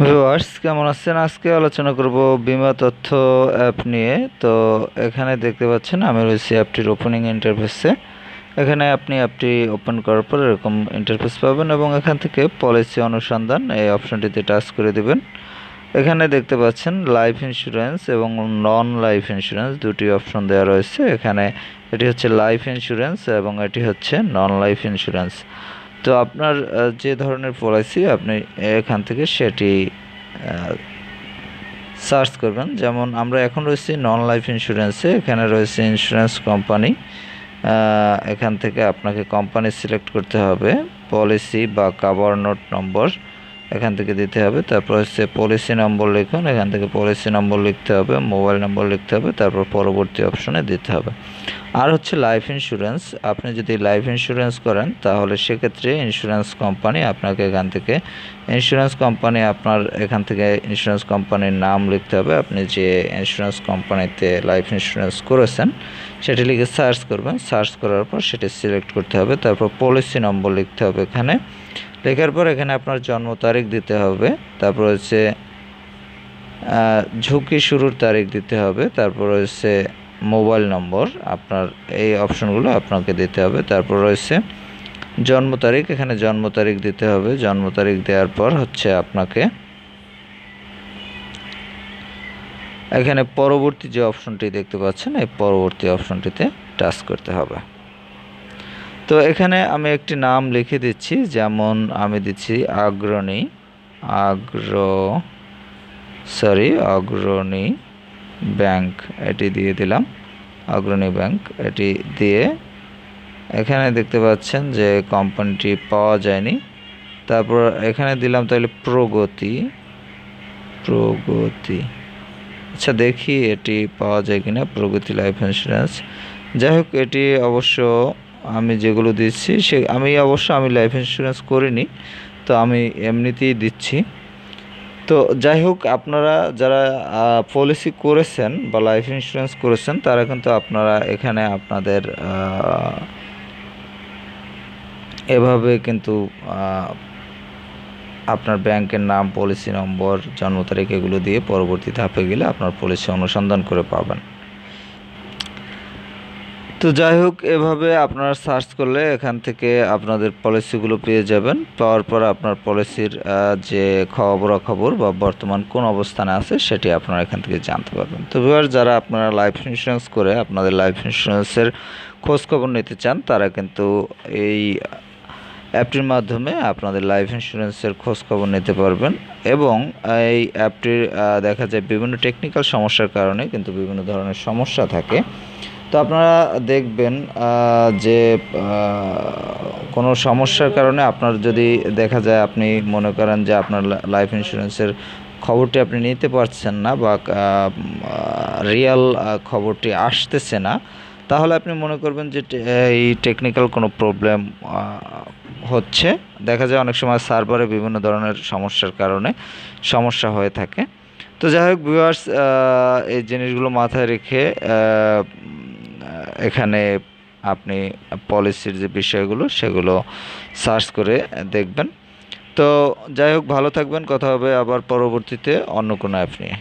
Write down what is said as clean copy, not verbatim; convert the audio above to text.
Viewers কেমন আছেন? আজকে আলোচনা করব বীমা তথ্য অ্যাপ নিয়ে। তো এখানে দেখতে পাচ্ছেন আমি রয়েছি অ্যাপটির ওপেনিং ইন্টারফেসে। এখানে আপনি অ্যাপটি ওপেন করার পর এরকম ইন্টারফেস পাবেন এবং এখান থেকে পলিসি অনুসন্ধান এই অপশনটিতে টাচ করে দিবেন। এখানে দেখতে পাচ্ছেন লাইফ ইন্স্যুরেন্স এবং নন লাইফ ইন্স্যুরেন্স দুটি অপশন দেওয়া রয়েছে। এখানে এটি হচ্ছে লাইফ ইন্স্যুরেন্স এবং এটি হচ্ছে নন লাইফ ইন্স্যুরেন্স। তো আপনার যে ধরনের পলিসি আপনি এখান থেকে সেটি সার্চ করবেন। যেমন আমরা এখন রয়েছি নন লাইফ ইন্স্যুরেন্সে। এখানে রয়েছে ইন্স্যুরেন্স কোম্পানি। এখান থেকে আপনাকে কোম্পানি সিলেক্ট করতে হবে, পলিসি বা কাভার নোট নম্বর এখান থেকে দিতে হবে। তারপর হচ্ছে পলিসি নম্বর লিখুন, এখান থেকে পলিসি নম্বর লিখতে হবে, মোবাইল নম্বর লিখতে হবে, তারপর পরবর্তী অপশনে দিতে হবে। আর হচ্ছে লাইফ ইন্স্যুরেন্স, আপনি যদি লাইফ ইন্স্যুরেন্স করেন তাহলে সেক্ষেত্রে ইন্স্যুরেন্স কোম্পানি আপনাকে এখান থেকে আপনার এখান থেকে ইন্স্যুরেন্স কোম্পানির নাম লিখতে হবে। আপনি যে ইন্স্যুরেন্স কোম্পানিতে লাইফ ইন্স্যুরেন্স করেছেন সেটি লিখে সার্চ করবেন। সার্চ করার পর সেটি সিলেক্ট করতে হবে, তারপর পলিসি নম্বর লিখতে হবে। এখানে লেখার পর এখানে আপনার জন্ম তারিখ দিতে হবে, তারপর হচ্ছে ঝুঁকি শুরুর তারিখ দিতে হবে, তারপর হচ্ছে মোবাইল নম্বর, আপনার এই অপশনগুলো আপনাকে দিতে হবে। তারপর রয়েছে জন্ম তারিখ, এখানে জন্ম তারিখ দিতে হবে। জন্ম তারিখ দেওয়ার পর হচ্ছে আপনাকে এখানে পরবর্তী যে অপশনটি দেখতে পাচ্ছেন এই পরবর্তী অপশনটিতে টাচ করতে হবে। তো এখানে আমি একটি নাম লিখে দিচ্ছি, যেমন আমি দিচ্ছি অগ্রণী ব্যাংক, এটি দিয়ে দিলাম অগ্রণী ব্যাংক। এটি দিয়ে এখানে দেখতে পাচ্ছেন যে কোম্পানিটি পাওয়া যায়নি, তারপর এখানে দিলাম তাহলে প্রগতি। আচ্ছা দেখি এটি পাওয়া যায় কিনা, প্রগতি লাইফ ইন্স্যুরেন্স। যাই হোক, এটি অবশ্য আমি যেগুলো দিচ্ছি আমি লাইফ ইন্স্যুরেন্স করিনি, তো আমি এমনিতেই দিচ্ছি। তো যাই হোক, আপনারা যারা পলিসি করেছেন বা লাইফ ইন্স্যুরেন্স করেছেন তারা কিন্তু আপনারা এখানে আপনাদের এভাবে কিন্তু আপনার ব্যাংকের নাম, পলিসি নম্বর, জন্ম তারিখ এগুলো দিয়ে পরবর্তী ধাপে গেলে আপনার পলিসি অনুসন্ধান করে পাবেন। তো যাই হোক, এভাবে আপনারা সার্চ করলে এখান থেকে আপনাদের পলিসিগুলো পেয়ে যাবেন। পাওয়ার পর আপনার পলিসির যে খবরাখবর বা বর্তমান কোন অবস্থানে আছে সেটি আপনারা এখান থেকে জানতে পারবেন। তো ভিউয়ার্স, যারা আপনারা লাইফ ইন্স্যুরেন্স করে আপনাদের লাইফ ইন্স্যুরেন্সের খোঁজখবর নিতে চান তারা কিন্তু এই অ্যাপটির মাধ্যমে আপনাদের লাইফ ইন্স্যুরেন্সের খোঁজখবর নিতে পারবেন। এবং এই অ্যাপটির দেখা যায় বিভিন্ন টেকনিক্যাল সমস্যার কারণে কিন্তু বিভিন্ন ধরনের সমস্যা থাকে। তো আপনারা দেখবেন যে কোনো সমস্যার কারণে আপনার যদি দেখা যায়, আপনি মনে করেন যে আপনার লাইফ ইন্স্যুরেন্সের খবরটি আপনি নিতে পারছেন না বা রিয়েল খবরটি আসতেছে না, তাহলে আপনি মনে করবেন যে এই টেকনিক্যাল কোনো প্রবলেম হচ্ছে। দেখা যায় অনেক সময় সার্ভারে বিভিন্ন ধরনের সমস্যার কারণে সমস্যা হয়ে থাকে। তো যাই হোক ভিউয়ার্স, এই জিনিসগুলো মাথায় রেখে এখানে আপনি পলিসির যে বিষয়গুলো সেগুলো সার্চ করে দেখবেন। তো যাই হোক, ভালো থাকবেন। কথা হবে আবার পরবর্তীতে অন্য কোনো অ্যাপ নিয়ে।